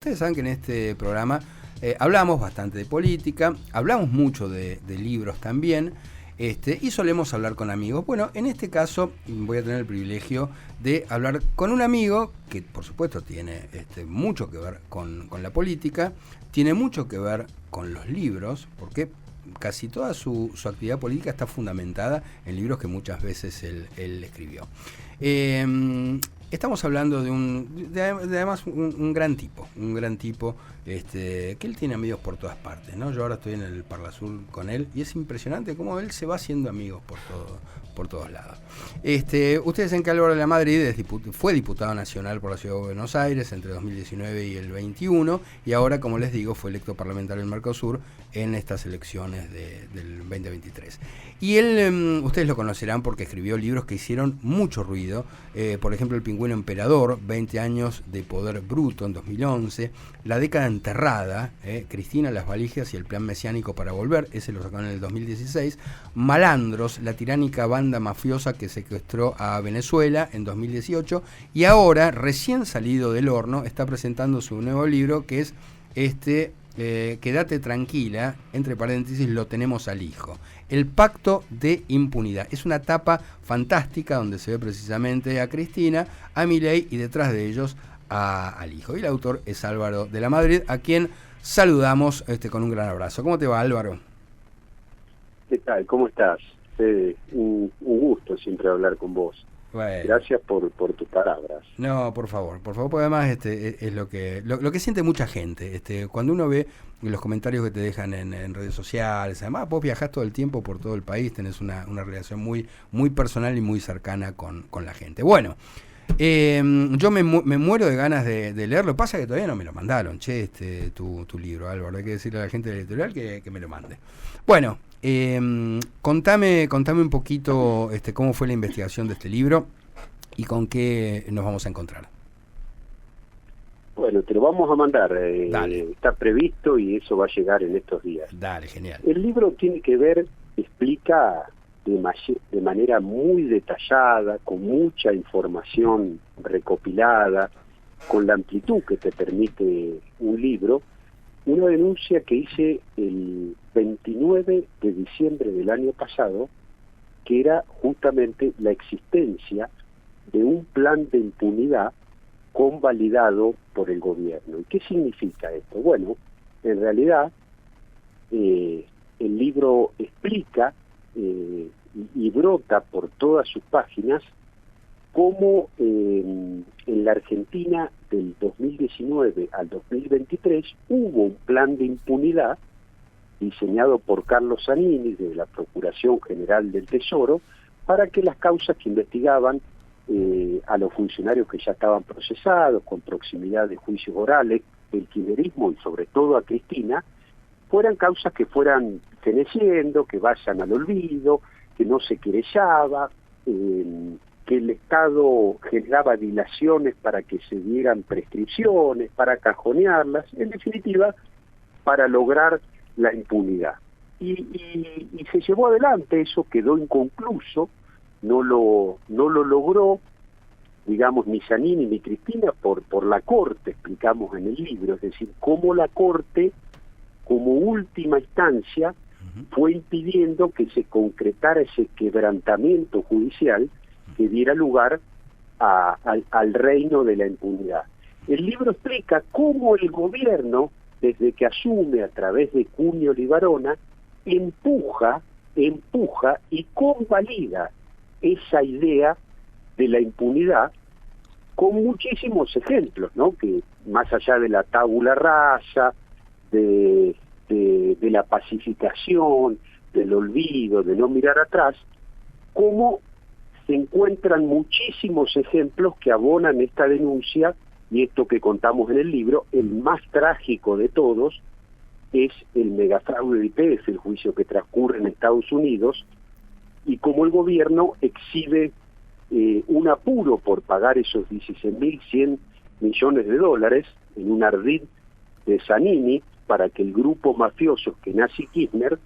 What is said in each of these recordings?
Ustedes saben que en este programa hablamos bastante de política, hablamos mucho de libros también, y solemos hablar con amigos. Bueno, en este caso voy a tener el privilegio de hablar con un amigo que por supuesto tiene mucho que ver con la política, tiene mucho que ver con los libros, porque casi toda su actividad política está fundamentada en libros que muchas veces él escribió. Estamos hablando de además un gran tipo, que él tiene amigos por todas partes, ¿no? Yo ahora estoy en el Parla Sur con él y es impresionante cómo él se va haciendo amigos por todos lados. Ustedes saben que Álvaro de la Madrid fue diputado nacional por la Ciudad de Buenos Aires entre 2019 y el 21 y ahora, como les digo, fue electo parlamentario del Mercosur en estas elecciones del 2023. Y él, ustedes lo conocerán porque escribió libros que hicieron mucho ruido, por ejemplo El Pingüino Emperador, 20 años de poder bruto en 2011, La década enterrada, Cristina, las valijas y el plan mesiánico para volver, ese lo sacaron en el 2016, Malandros, la tiránica banda mafiosa que secuestró a Venezuela en 2018 y ahora, recién salido del horno, está presentando su nuevo libro que es Quédate tranquila, entre paréntesis, lo tenemos al hijo. El pacto de impunidad. Es una tapa fantástica donde se ve precisamente a Cristina, a Milei y detrás de ellos al hijo. Y el autor es Álvaro de la Madrid, a quien saludamos con un gran abrazo. ¿Cómo te va, Álvaro? ¿Qué tal? ¿Cómo estás? Un gusto siempre hablar con vos. Bueno. Gracias por tus palabras. No, por favor, porque además es lo que siente mucha gente. Cuando uno ve los comentarios que te dejan en redes sociales, además vos viajás todo el tiempo por todo el país, tenés una relación muy personal y muy cercana con la gente. Bueno, yo me muero de ganas de leerlo. Pasa que todavía no me lo mandaron, tu libro, Álvaro. Hay que decirle a la gente de la editorial que me lo mande. Bueno, contame un poquito cómo fue la investigación de este libro y con qué nos vamos a encontrar. Bueno, te lo vamos a mandar. Está previsto y eso va a llegar en estos días. Dale, genial. El libro tiene que ver, explica de manera muy detallada, con mucha información recopilada, con la amplitud que te permite un libro, una denuncia que hice el 29 de diciembre del año pasado, que era justamente la existencia de un plan de impunidad convalidado por el gobierno. ¿Y qué significa esto? Bueno, en realidad el libro explica y brota por todas sus páginas cómo en la Argentina del 2019 al 2023 hubo un plan de impunidad diseñado por Carlos Zanini de la Procuración General del Tesoro para que las causas que investigaban a los funcionarios que ya estaban procesados con proximidad de juicios orales, el kirchnerismo y sobre todo a Cristina, fueran causas que fueran feneciendo, que vayan al olvido, que no se querellaba, que el Estado generaba dilaciones para que se dieran prescripciones, para cajonearlas, en definitiva, para lograr la impunidad. Y se llevó adelante, eso quedó inconcluso, no lo logró, digamos, ni Zanini ni Cristina por la Corte, explicamos en el libro, es decir, cómo la Corte, como última instancia, fue impidiendo que se concretara ese quebrantamiento judicial que diera lugar al reino de la impunidad. El libro explica cómo el gobierno, desde que asume a través de Cunio Libarona, empuja y convalida esa idea de la impunidad con muchísimos ejemplos, ¿no? Que más allá de la tabula rasa, de la pacificación, del olvido, de no mirar atrás, cómo se encuentran muchísimos ejemplos que abonan esta denuncia y esto que contamos en el libro. El más trágico de todos es el megafraude de YPF, el juicio que transcurre en Estados Unidos, y cómo el gobierno exhibe un apuro por pagar esos 16.100 millones de dólares en un ardid de Zanini para que el grupo mafioso que nace Kirchner,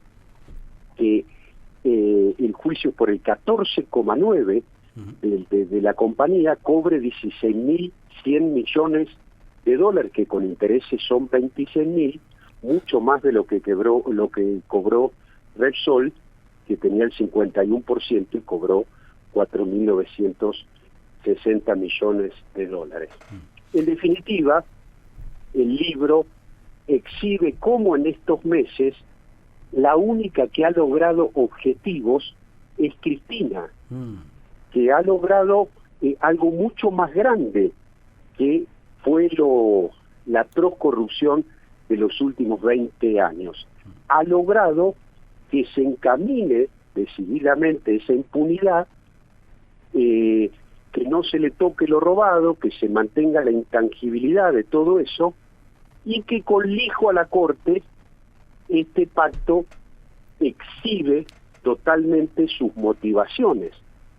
el juicio por el 14,9 de la compañía cobre 16.100 millones de dólares, que con intereses son 26.000, mucho más de lo que cobró Repsol, que tenía el 51% y cobró 4.960 millones de dólares. En definitiva, el libro exhibe cómo en estos meses la única que ha logrado objetivos es Cristina, que ha logrado algo mucho más grande, que fue la atroz corrupción de los últimos 20 años. Ha logrado que se encamine decididamente esa impunidad, que no se le toque lo robado, que se mantenga la intangibilidad de todo eso, y que con lijo a la Corte este pacto exhibe totalmente sus motivaciones,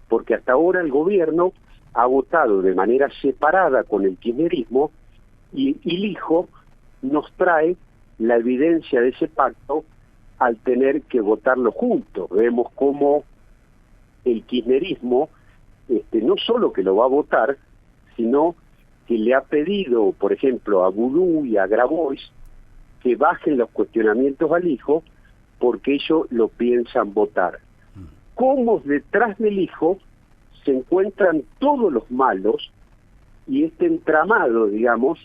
porque hasta ahora el gobierno ha votado de manera separada con el kirchnerismo, y Lijo nos trae la evidencia de ese pacto al tener que votarlo juntos. Vemos cómo el kirchnerismo no solo que lo va a votar, sino que le ha pedido, por ejemplo, a Vudú y a Grabois que bajen los cuestionamientos al Lijo, porque ellos lo piensan votar. Cómo detrás del Lijo se encuentran todos los malos, y este entramado, digamos,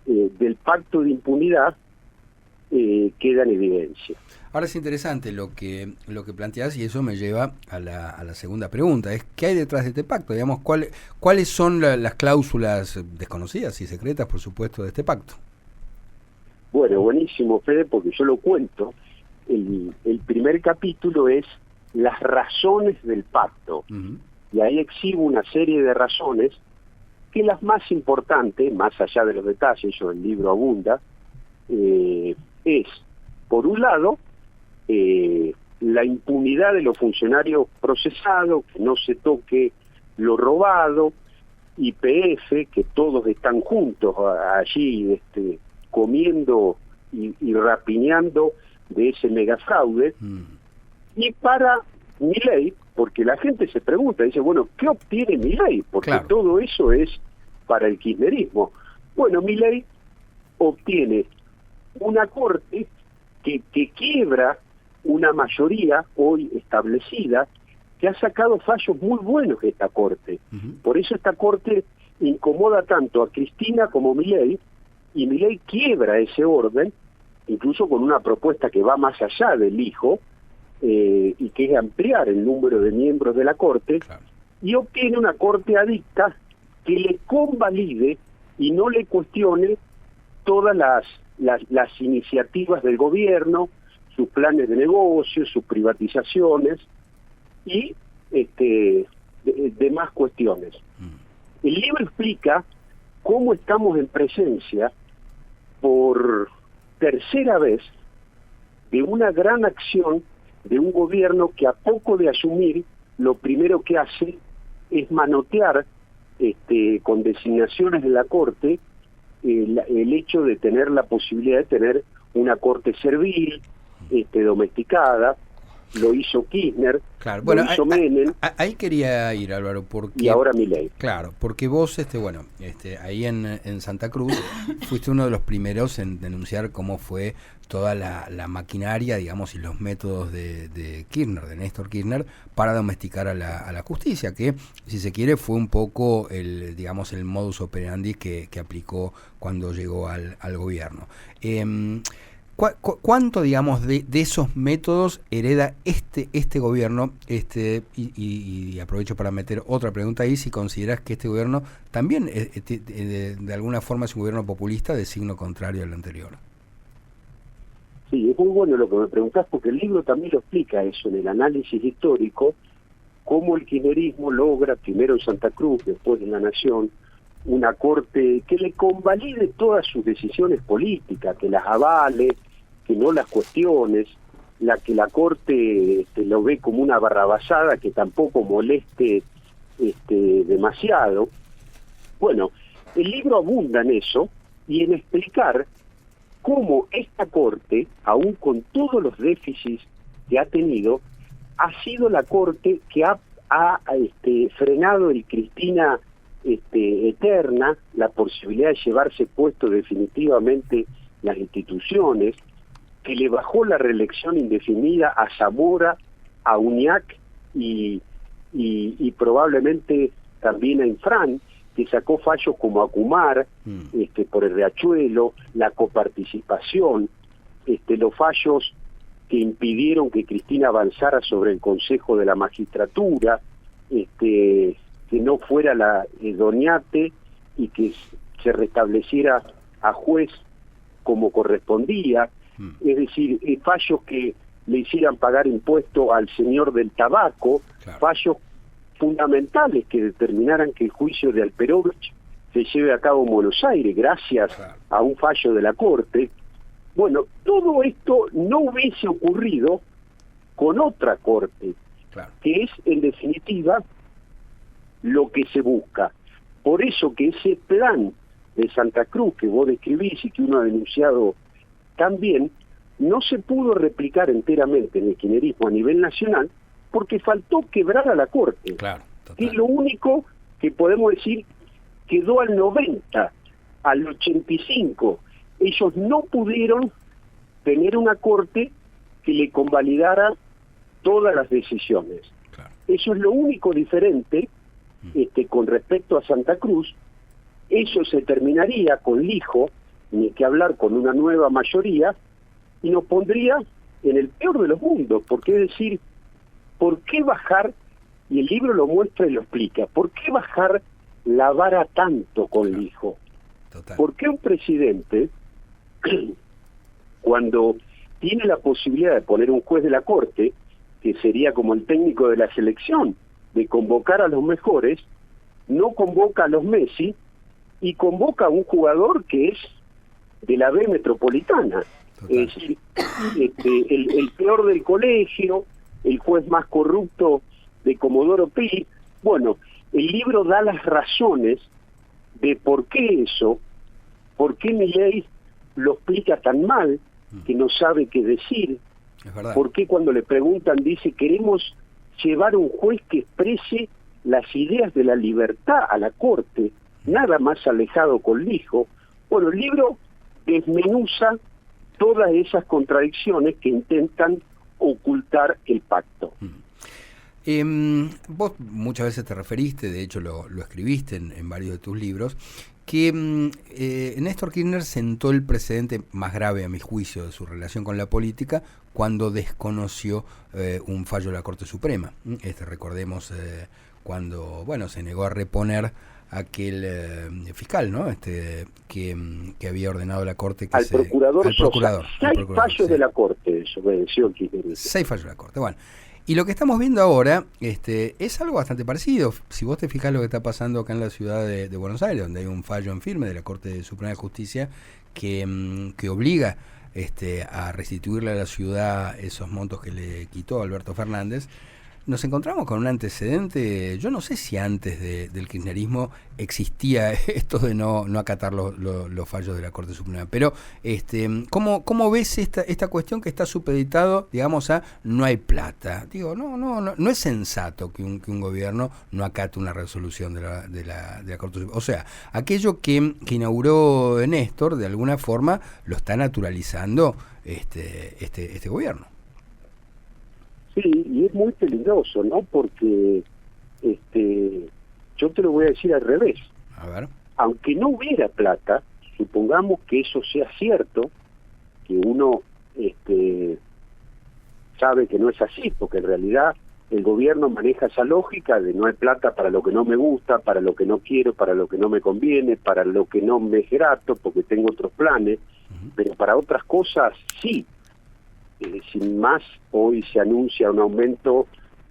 del pacto de impunidad queda en evidencia. Ahora es interesante lo que planteás, y eso me lleva a la segunda pregunta, es ¿qué hay detrás de este pacto? Digamos, ¿cuáles son las cláusulas desconocidas y secretas, por supuesto, de este pacto? Bueno, buenísimo, Fede, porque yo lo cuento. El primer capítulo es las razones del pacto, y ahí exhibo una serie de razones, que las más importantes, más allá de los detalles, yo el libro abunda, es, por un lado, la impunidad de los funcionarios procesados, que no se toque lo robado, YPF, que todos están juntos allí comiendo y rapiñando de ese megafraude, y para Milei, porque la gente se pregunta, dice, bueno, ¿qué obtiene Milei? Porque claro, todo eso es para el kirchnerismo. Bueno, Milei obtiene una corte que quiebra una mayoría hoy establecida, que ha sacado fallos muy buenos de esta corte. Por eso esta corte incomoda tanto a Cristina como a Milei, y Milei quiebra ese orden, incluso con una propuesta que va más allá del Lijo, y que es ampliar el número de miembros de la Corte, claro, y obtiene una Corte adicta que le convalide y no le cuestione todas las iniciativas del gobierno, sus planes de negocio, sus privatizaciones y demás cuestiones. El libro explica cómo estamos en presencia, por tercera vez, de una gran acción de un gobierno que, a poco de asumir, lo primero que hace es manotear con designaciones de la Corte el hecho de tener la posibilidad de tener una Corte servil, domesticada. Lo hizo Kirchner, claro, bueno, lo hizo Menem. Ahí quería ir, Álvaro, porque... Y ahora Milei. Claro, porque vos, ahí en Santa Cruz, fuiste uno de los primeros en denunciar cómo fue toda la maquinaria, digamos, y los métodos de Kirchner, de Néstor Kirchner, para domesticar a la justicia, que, si se quiere, fue un poco el modus operandi que aplicó cuando llegó al gobierno. ¿Cuánto, digamos, de esos métodos hereda este gobierno? Y aprovecho para meter otra pregunta ahí, si consideras que este gobierno también de alguna forma es un gobierno populista de signo contrario al anterior. Sí, es muy bueno lo que me preguntás, porque el libro también lo explica eso, en el análisis histórico, cómo el kirchnerismo logra, primero en Santa Cruz, después en La Nación, una Corte que le convalide todas sus decisiones políticas, que las avale, que no las cuestiones, que la Corte lo ve como una barrabasada que tampoco moleste demasiado. Bueno, el libro abunda en eso y en explicar cómo esta Corte, aún con todos los déficits que ha tenido, ha sido la Corte que ha frenado el Cristina eterna, la posibilidad de llevarse puesto definitivamente las instituciones, que le bajó la reelección indefinida a Zamora, a Uñac y probablemente también a Infran, que sacó fallos como a Kumar, por el Riachuelo, la coparticipación, los fallos que impidieron que Cristina avanzara sobre el Consejo de la Magistratura, que no fuera la Doñate y que se restableciera a juez como correspondía, es decir, fallos que le hicieran pagar impuesto al señor del tabaco, claro, fallos fundamentales que determinaran que el juicio de Alperovich se lleve a cabo en Buenos Aires gracias a un fallo de la Corte. Bueno, todo esto no hubiese ocurrido con otra Corte, claro, que es en definitiva lo que se busca. Por eso que ese plan de Santa Cruz que vos describís y que uno ha denunciado también, no se pudo replicar enteramente en el kirchnerismo a nivel nacional porque faltó quebrar a la Corte, claro, que es lo único que podemos decir quedó al 90, al 85. Ellos no pudieron tener una Corte que le convalidara todas las decisiones. Claro. Eso es lo único diferente con respecto a Santa Cruz. Eso se terminaría con Lijo, ni que hablar con una nueva mayoría, y nos pondría en el peor de los mundos, porque es decir, ¿por qué bajar? Y el libro lo muestra y lo explica. ¿Por qué bajar la vara tanto con Lijo? Total. ¿Por qué un presidente, cuando tiene la posibilidad de poner un juez de la Corte, que sería como el técnico de la selección, de convocar a los mejores, no convoca a los Messi y convoca a un jugador que es de la B metropolitana? Total. Es decir, el peor del colegio, el juez más corrupto de Comodoro Pi. Bueno, el libro da las razones de por qué eso, por qué Milei lo explica tan mal, que no sabe qué decir, por qué cuando le preguntan dice queremos llevar un juez que exprese las ideas de la libertad a la Corte, nada más alejado con Lijo. Bueno, el libro desmenuza todas esas contradicciones que intentan ocultar el pacto. Vos muchas veces te referiste, de hecho lo escribiste en varios de tus libros, que Néstor Kirchner sentó el precedente más grave, a mi juicio, de su relación con la política cuando desconoció un fallo de la Corte Suprema. Recordemos cuando se negó a reponer aquel fiscal, ¿no? Que había ordenado la Corte que al procurador. 6 fallos de la Corte, eso obedeció Kirchner. 6 fallos de la Corte, bueno. Y lo que estamos viendo ahora es algo bastante parecido. Si vos te fijás lo que está pasando acá en la ciudad de Buenos Aires, donde hay un fallo en firme de la Corte Suprema de Justicia que obliga a restituirle a la ciudad esos montos que le quitó Alberto Fernández, nos encontramos con un antecedente. Yo no sé si antes del kirchnerismo existía esto de no acatar los fallos de la Corte Suprema, pero ¿cómo ves esta cuestión que está supeditado, digamos, a no hay plata? Digo, no es sensato que un gobierno no acate una resolución de la Corte Suprema. O sea, aquello que inauguró Néstor, de alguna forma, lo está naturalizando este gobierno. Sí, y es muy peligroso, ¿no? Porque yo te lo voy a decir al revés. A ver. Aunque no hubiera plata, supongamos que eso sea cierto, que uno sabe que no es así, porque en realidad el gobierno maneja esa lógica de no hay plata para lo que no me gusta, para lo que no quiero, para lo que no me conviene, para lo que no me es grato, porque tengo otros planes, pero para otras cosas sí. Sin más, hoy se anuncia un aumento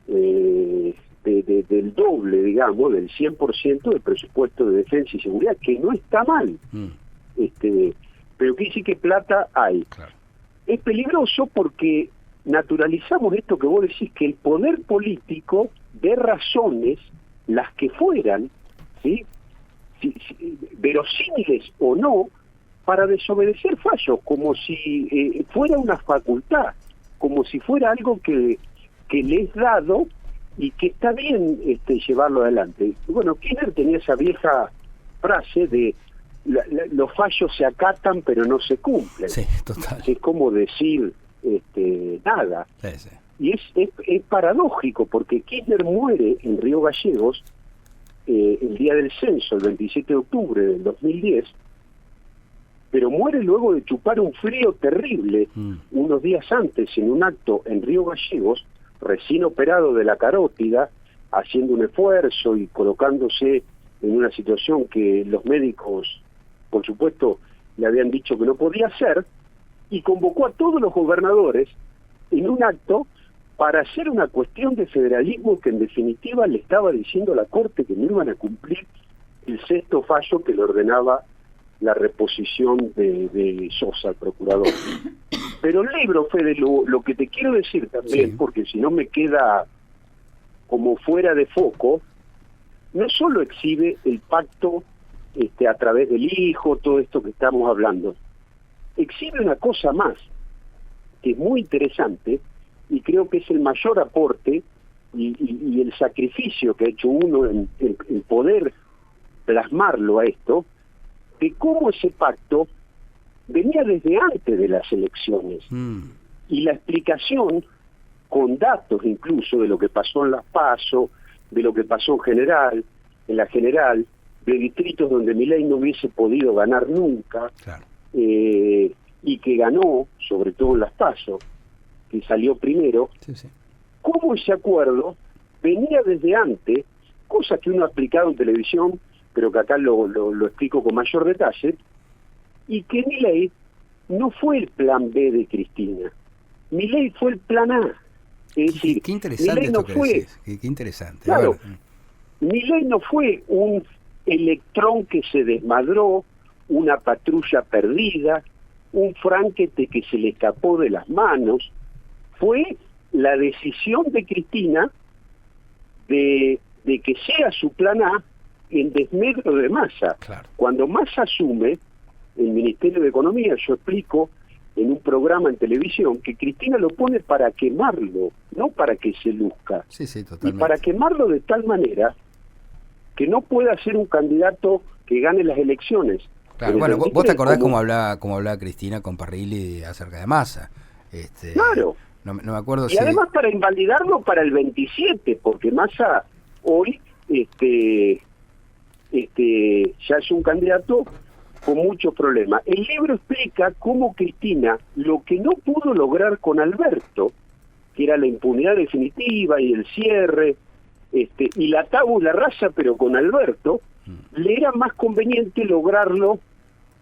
del doble, digamos, del 100% del presupuesto de defensa y seguridad, que no está mal, pero que sí que plata hay. Claro. Es peligroso porque naturalizamos esto que vos decís, que el poder político dé razones, las que fueran, ¿sí? Verosímiles o no, para desobedecer fallos, como si fuera una facultad, como si fuera algo que le es dado y que está bien llevarlo adelante. Bueno, Kirchner tenía esa vieja frase de los fallos se acatan pero no se cumplen. Sí, total. Que es como decir nada. Sí, sí. Y es paradójico, porque Kirchner muere en Río Gallegos el día del censo, el 27 de octubre del 2010, pero muere luego de chupar un frío terrible unos días antes en un acto en Río Gallegos, recién operado de la carótida, haciendo un esfuerzo y colocándose en una situación que los médicos, por supuesto, le habían dicho que no podía hacer, y convocó a todos los gobernadores en un acto para hacer una cuestión de federalismo que en definitiva le estaba diciendo a la Corte que no iban a cumplir el sexto fallo que le ordenaba la reposición de Sosa, el procurador. Pero el libro, Fede, lo que te quiero decir también, porque si no me queda como fuera de foco, no solo exhibe el pacto a través del hijo, todo esto que estamos hablando, exhibe una cosa más, que es muy interesante, y creo que es el mayor aporte y el sacrificio que ha hecho uno en poder plasmarlo a esto, de cómo ese pacto venía desde antes de las elecciones. Y la explicación, con datos incluso, de lo que pasó en las PASO, de lo que pasó en la general, de distritos donde Milei no hubiese podido ganar nunca, Claro. Y que ganó, sobre todo en las PASO, que salió primero, Sí, sí. cómo ese acuerdo venía desde antes, cosa que uno ha explicado en televisión, pero que acá lo explico con mayor detalle, y que Milei no fue el plan B de Cristina, Milei fue el plan A. Es decir, Qué interesante Milei no esto que fue, decís. Qué interesante. claro, A ver. Milei no fue un electrón que se desmadró, una patrulla perdida, un franquete que se le escapó de las manos. Fue la decisión de Cristina de que sea su plan A en desmedro de Massa. Claro. Cuando Massa asume el Ministerio de Economía, yo explico en un programa en televisión que Cristina lo pone para quemarlo, no para que se luzca. Sí, sí, Y totalmente. para quemarlo de tal manera que no pueda ser un candidato que gane las elecciones. Claro, En el bueno, vos te 23, acordás como- cómo hablaba Cristina con Parrilli acerca de Massa. Claro. No me acuerdo Y si... además para invalidarlo para el 27, porque Massa hoy ya es un candidato con muchos problemas. El libro explica cómo Cristina, lo que no pudo lograr con Alberto, que era la impunidad definitiva y el cierre, y la tabula rasa, pero con Alberto, le era más conveniente lograrlo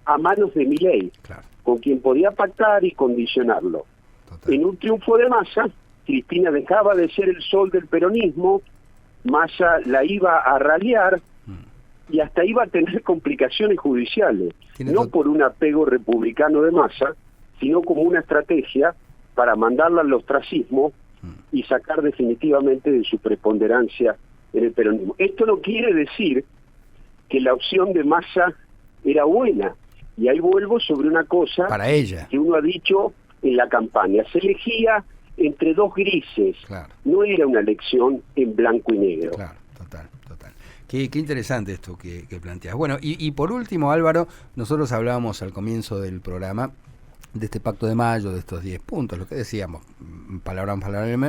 a manos de Milei, Claro, con quien podía pactar y condicionarlo. total. En un triunfo de Massa, Cristina dejaba de ser el sol del peronismo, Massa la iba a ralear y hasta iba a tener complicaciones judiciales, Tiene no por un apego republicano de Massa, sino como una estrategia para mandarla al ostracismo y sacar definitivamente de su preponderancia en el peronismo. Esto no quiere decir que la opción de Massa era buena, y ahí vuelvo sobre una cosa Para ella. que uno ha dicho en la campaña, se elegía entre dos grises, Claro. no era una elección en blanco y negro. Claro, total. Qué interesante esto que planteas. Bueno, y por último, Álvaro, nosotros hablábamos al comienzo del programa de este pacto de mayo, de estos 10 puntos, lo que decíamos, palabra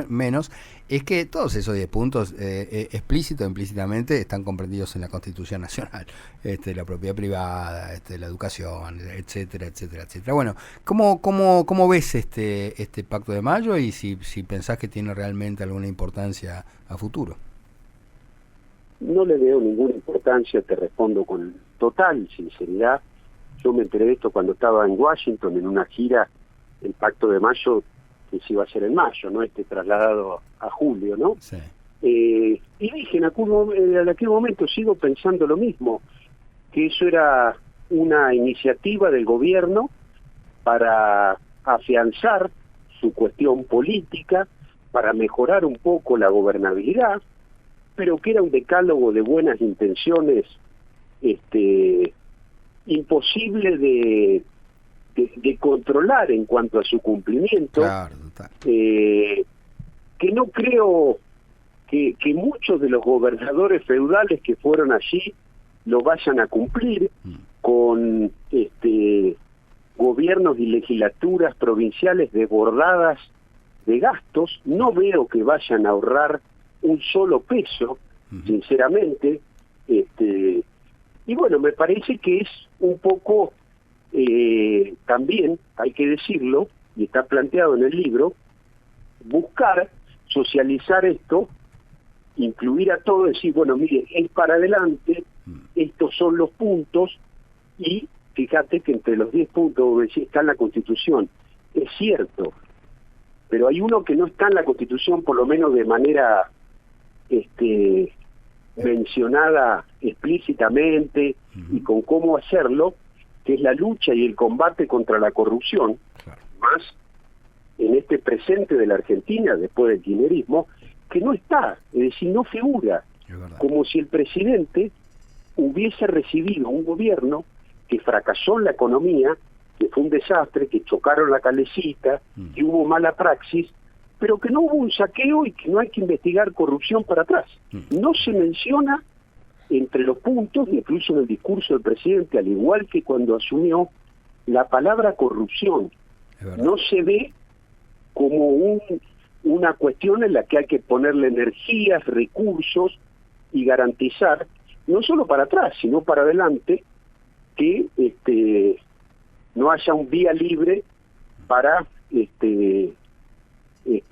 menos, es que todos esos 10 puntos, explícito o implícitamente, están comprendidos en la Constitución Nacional, la propiedad privada, la educación, etcétera, etcétera, etcétera. Bueno, ¿cómo ves este pacto de mayo y si pensás que tiene realmente alguna importancia a futuro? No le veo ninguna importancia, te respondo con total sinceridad. Yo me enteré de esto cuando estaba en Washington en una gira, el pacto de mayo, que se iba a hacer en mayo, ¿no? Trasladado a julio, ¿no? Sí. Y dije en aquel momento, sigo pensando lo mismo, que eso era una iniciativa del gobierno para afianzar su cuestión política, para mejorar un poco la gobernabilidad, pero que era un decálogo de buenas intenciones imposible de controlar en cuanto a su cumplimiento. Claro, total. Que no creo que muchos de los gobernadores feudales que fueron allí lo vayan a cumplir con gobiernos y legislaturas provinciales desbordadas de gastos. No veo que vayan a ahorrar un solo peso, sinceramente. Y bueno, me parece que es un poco, también, hay que decirlo, y está planteado en el libro, buscar socializar esto, incluir a todo, decir, bueno, mire, es para adelante, estos son los puntos, y fíjate que entre los 10 puntos está en la Constitución. Es cierto, pero hay uno que no está en la Constitución, por lo menos de manera mencionada explícitamente y con cómo hacerlo, que es la lucha y el combate contra la corrupción, más en este presente de la Argentina, después del kirchnerismo, que no está, es decir, no figura, como si el presidente hubiese recibido un gobierno que fracasó en la economía, que fue un desastre, que chocaron la calecita, que hubo mala praxis, pero que no hubo un saqueo y que no hay que investigar corrupción para atrás. No se menciona entre los puntos, incluso en el discurso del presidente, al igual que cuando asumió, la palabra corrupción. No se ve como una cuestión en la que hay que ponerle energías, recursos y garantizar, no solo para atrás, sino para adelante, que no haya un vía libre para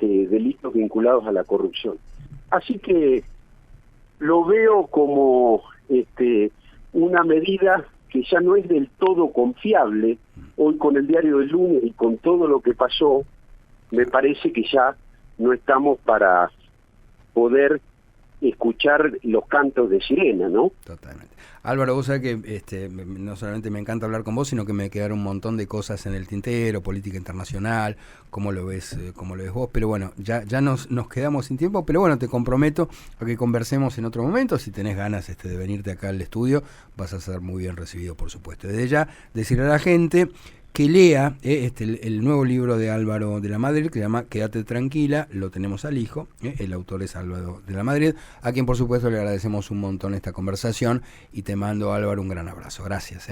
delitos vinculados a la corrupción. Así que lo veo como una medida que ya no es del todo confiable. Hoy con el diario del lunes y con todo lo que pasó, me parece que ya no estamos para poder escuchar los cantos de sirena, ¿no? Totalmente. Álvaro, vos sabés que no solamente me encanta hablar con vos, sino que me quedaron un montón de cosas en el tintero, política internacional, cómo lo ves vos, pero bueno, ya nos quedamos sin tiempo, pero bueno, te comprometo a que conversemos en otro momento. Si tenés ganas de venirte acá al estudio, vas a ser muy bien recibido, por supuesto. Desde ya, decirle a la gente que lea el nuevo libro de Álvaro de la Madrid, que se llama Quédate tranquila, lo tenemos al hijo, el autor es Álvaro de la Madrid, a quien por supuesto le agradecemos un montón esta conversación, y te mando, Álvaro, un gran abrazo. Gracias.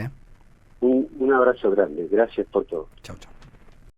Un abrazo grande, gracias por todo. Chau, chau.